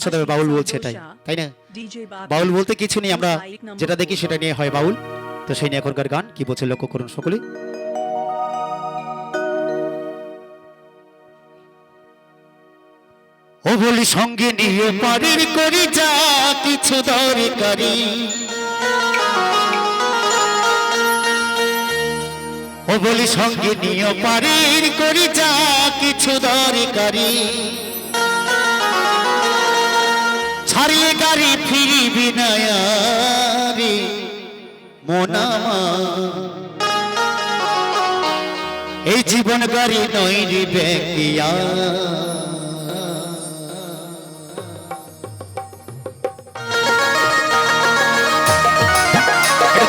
বলছে তবে বাউল বলছে এটাই, তাই না? বাউল বলতে কিছু নেই, আমরা যেটা দেখি সেটা নিয়ে হয় বাউল। তো সেই নিয়ে এখনকার গান কি বলছে লক্ষ্য করুন সকলে। ও বলি সঙ্গে নিয়ে পারির করি যা কিছু দরকারি, ও বলি সঙ্গে নিয়ে পারির করি যা কিছু দরকারি, ছাড়িয়ে গাড়ি ফিরিবি না রে মোনামা, এই জীবন গাড়ি নয় রে বেকিয়া।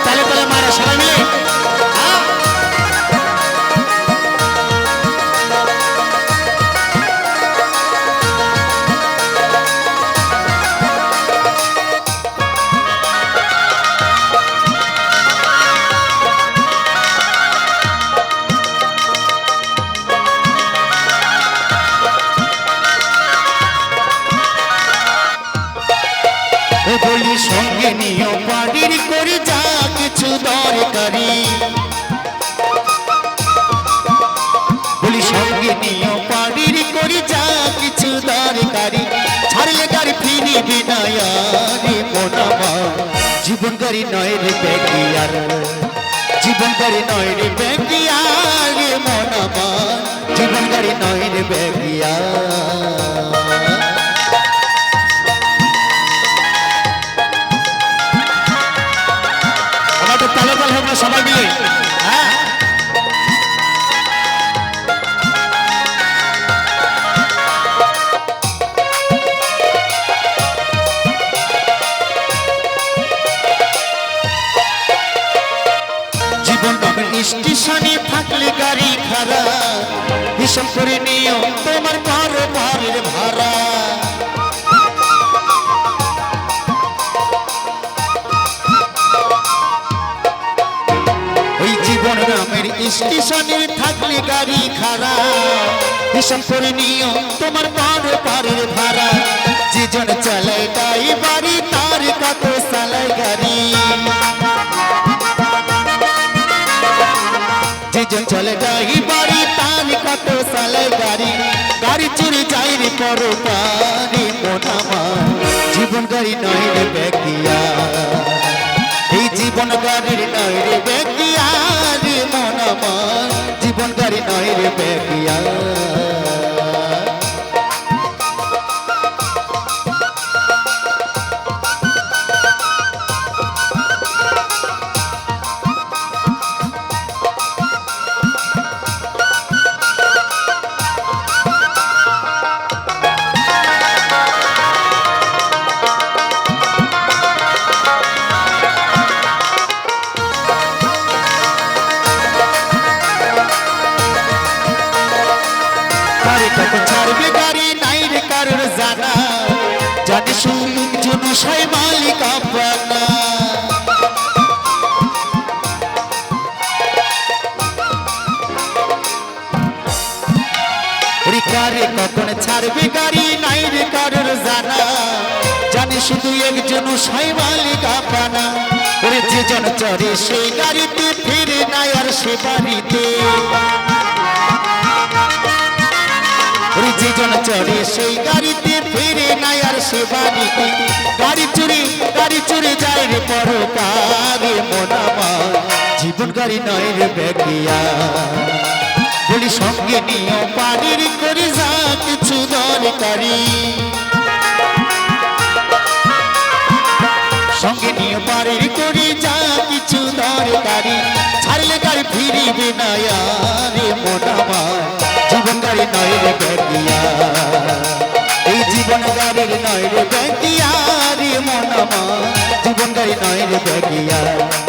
তালে তালে মারা সবাই মিলে বলি সঙ্গে নিয়ে বাড়ির করে যা কিছু দরকারি, বলি সঙ্গে নিয়ে বাড়ির করে যা কিছু দরকারি, ছাড়লে গাড়ি ফিরিবি না রে মোনামা, জীবন গাড়ি নয় রে বেকিয়ার, জীবন গাড়ি নয় রে বেকিয়ার রে মোনামা, জীবন গাড়ি নয় রে বেকিয়ার। সবাই মিলে জীবন নামের স্টেশনে থাকলে গাড়ি খারাপ, হিসাব করে নিও তোমার কারবারের ভাড়া, জীবন নামের স্টেশনে থাকলে গাড়ি খারাপ, হিসাব করে নিও তোমার কারবারের ভাড়া, যেজন চালায় তাই বাড়ি তার কত চালায় গাড়ি, যেজন চলে যাই বাড়ি তার কত চালায় গাড়ি, গাড়ি চুরি যাই রে পরপারে মোনামা, জীবন গাড়ি নয় রে বেকিয়া, এই জীবন গাড়ির নয় রে বেকিয়া রে মোনামা, জীবন গাড়ি নয় রে বেকিয়া। কখন ছাড়বে গাড়ি নাই রে কারোর জানা, জানে সুখ জন্য সাই মালিক আপনা, রিকারে কখন ছাড়বে গাড়ি নাই রে কারোর জানা, জানে শুধু একজন সাই মালিক আপনা, ওরে যেজন চড়ে সেই গাড়িতে ফিরে নাই আর সে বাড়িতে, যেজন চড়ে সেই গাড়িতে ফিরে নাই আর সে বাড়িতে, গাড়ি চুরি যায় রে পরকারে মোনামা, জীবন গাড়ি নয় রে বেকিয়া, বলি সঙ্গে নিয়ে বাড়ির করে যা কিছু দরকারি, সঙ্গে নিয়ে বাড়ির করে যা কিছু দরকারি, ছাড়লে গাড়ি ফিরিবে না রে মোনামা, জীবন গাড়ি নয় রে বেকিয়া, এই জীবন গাড়ির নয় রে বেকিয়া রে মোনামা, জীবন গাড়ি নয় রে বেকিয়া,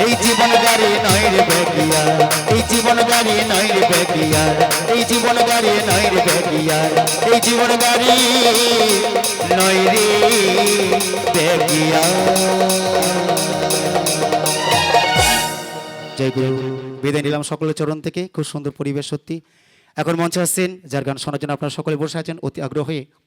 এই জীবন গাড়ি নয় রে বেকিয়া, এই জীবন গাড়ি নয় রে বেকিয়া, এই জীবন গাড়ি নয় রে বেকিয়া, এই জীবন গাড়ি নয় রে বেকিয়া। জয় গুরু। বিদায় নিলাম সকলের চরণ থেকে। খুব সুন্দর পরিবেশ সত্যি। এখন মঞ্চে আসছেন যার গান শোনার জন্য আপনারা সকলে বসে আছেন অতি আগ্রহে।